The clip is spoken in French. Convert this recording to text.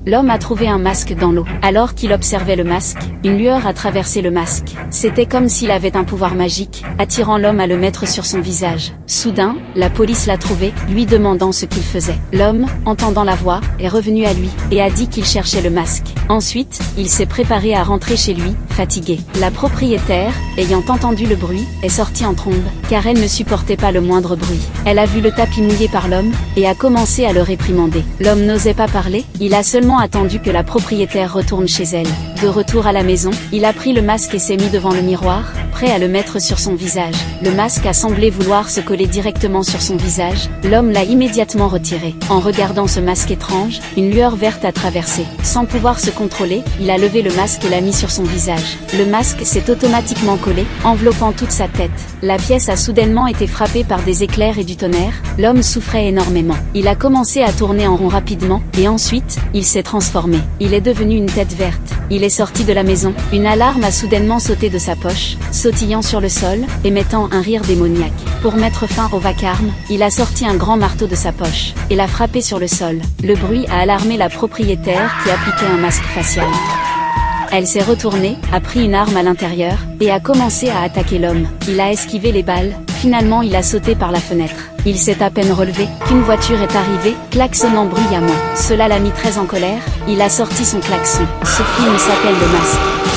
L'homme a trouvé un masque dans l'eau. Alors qu'il observait le masque, une lueur a traversé le masque. C'était comme s'il avait un pouvoir magique, attirant l'homme à le mettre sur son visage. Soudain, la police l'a trouvé, lui demandant ce qu'il faisait. L'homme, entendant la voix, est revenu à lui, et a dit qu'il cherchait le masque. Ensuite, il s'est préparé à rentrer chez lui, fatigué. La propriétaire, ayant entendu le bruit, est sortie en trombe, car elle ne supportait pas le moindre bruit. Elle a vu le tapis mouillé par l'homme, et a commencé à le réprimander. L'homme n'osait pas parler, il a seulement attendu que la propriétaire retourne chez elle. De retour à la maison, il a pris le masque et s'est mis devant le miroir, prêt à le mettre sur son visage. Le masque a semblé vouloir se coller directement sur son visage, l'homme l'a immédiatement retiré. En regardant ce masque étrange, une lueur verte a traversé. Sans pouvoir se contrôler, il a levé le masque et l'a mis sur son visage. Le masque s'est automatiquement collé, enveloppant toute sa tête. La pièce a soudainement été frappée par des éclairs et du tonnerre, l'homme souffrait énormément. Il a commencé à tourner en rond rapidement, et ensuite, il s'est transformé. Il est devenu une tête verte. Il est sorti de la maison, une alarme a soudainement sauté de sa poche, sautillant sur le sol, émettant un rire démoniaque. Pour mettre fin au vacarme, il a sorti un grand marteau de sa poche, et l'a frappé sur le sol. Le bruit a alarmé la propriétaire qui appliquait un masque facial. Elle s'est retournée, a pris une arme à l'intérieur, et a commencé à attaquer l'homme. Il a esquivé les balles, finalement il a sauté par la fenêtre. Il s'est à peine relevé, qu'une voiture est arrivée, klaxonnant bruyamment. Cela l'a mis très en colère, il a sorti son klaxon. Ce film s'appelle Le Masque.